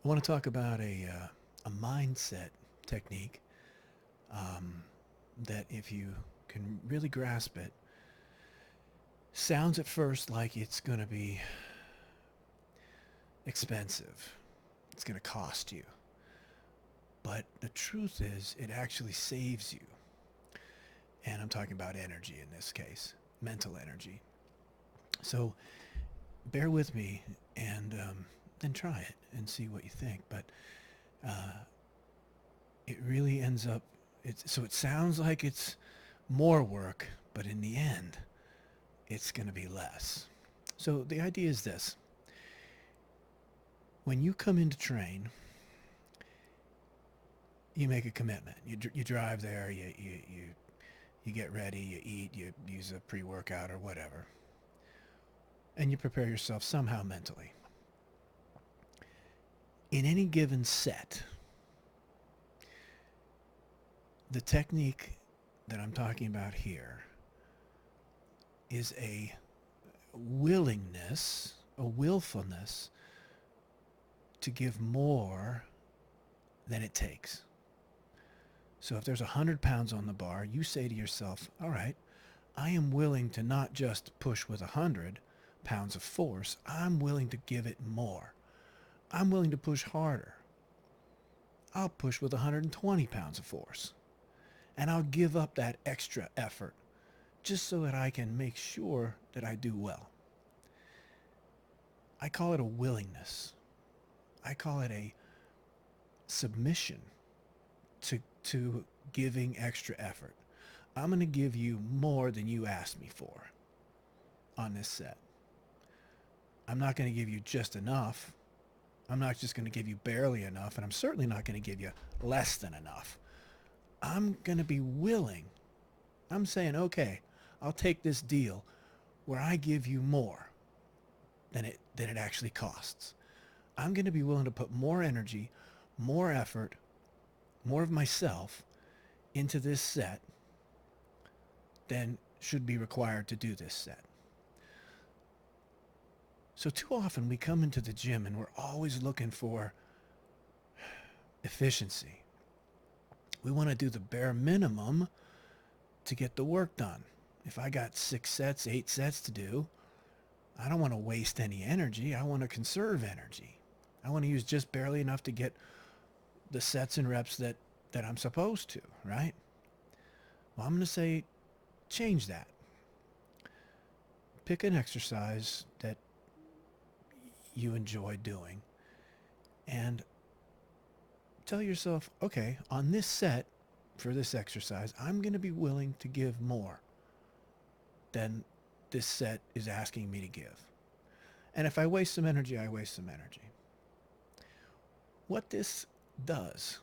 I want to talk about a mindset technique um, that, if you can really grasp it, sounds at first like it's going to be expensive. It's going to cost you. But the truth is, it actually saves you. And I'm talking about energy in this case, mental energy. So bear with me and then try it and see what you think. But uh, it really ends up, so it sounds like it's more work, but in the end, it's going to be less. So the idea is this: when you come in to train, you make a commitment. You drive there, you get ready, you eat, you use a pre-workout or whatever, and you prepare yourself somehow mentally. In any given set, the technique that I'm talking about here is a willingness, a willfulness to give more than it takes. So if there's 100 pounds on the bar, you say to yourself, all right, I am willing to not just push with 100 pounds of force, I'm willing to give it more. I'm willing to push harder. I'll push with 120 pounds of force. And I'll give up that extra effort just so that I can make sure that I do well. I call it a willingness. I call it a submission to giving extra effort. I'm going to give you more than you asked me for on this set. I'm not going to give you just enough. I'm not just going to give you barely enough, and I'm certainly not going to give you less than enough. I'm going to be willing. I'm saying, okay, I'll take this deal where I give you more than it actually costs. I'm going to be willing to put more energy, more effort, more of myself into this set than should be required to do this set. So too often we come into the gym and we're always looking for efficiency. We want to do the bare minimum to get the work done. If I got 6 sets, 8 sets to do, I don't want to waste any energy. I want to conserve energy. I want to use just barely enough to get the sets and reps that I'm supposed to, right? Well, I'm going to say change that. Pick an exercise that you enjoy doing and tell yourself, okay, on this set for this exercise, I'm going to be willing to give more than this set is asking me to give. And if I waste some energy, I waste some energy. What this does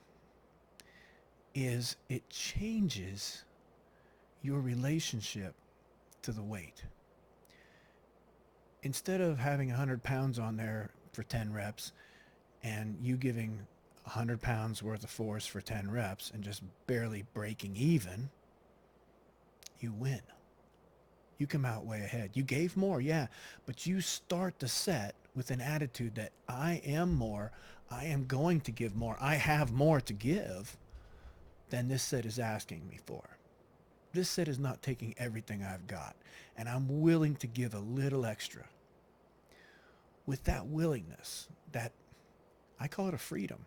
is it changes your relationship to the weight. Instead of having 100 pounds on there for 10 reps and you giving 100 pounds worth of force for 10 reps and just barely breaking even, you win. You come out way ahead. You gave more, yeah, but you start the set with an attitude that I am more, I am going to give more, I have more to give than this set is asking me for. This set is not taking everything I've got, and I'm willing to give a little extra. With that willingness, that I call it a freedom,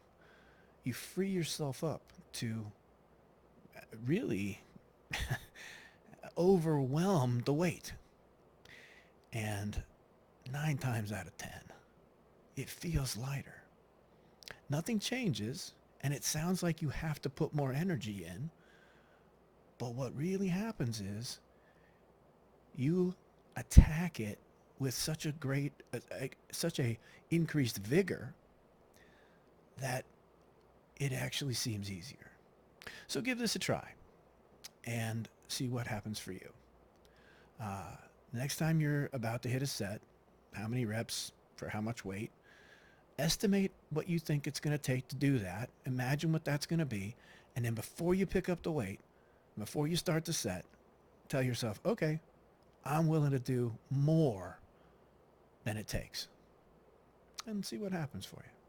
you free yourself up to really overwhelm the weight. And 9 times out of 10, it feels lighter. Nothing changes, and it sounds like you have to put more energy in. But what really happens is you attack it with such a increased vigor that it actually seems easier. So give this a try and see what happens for you. Uh, Next time you're about to hit a set, how many reps for how much weight, estimate what you think it's going to take to do that. Imagine what that's going to be. And then before you pick up the weight, before you start the set, tell yourself, okay, I'm willing to do more than it takes. And see what happens for you.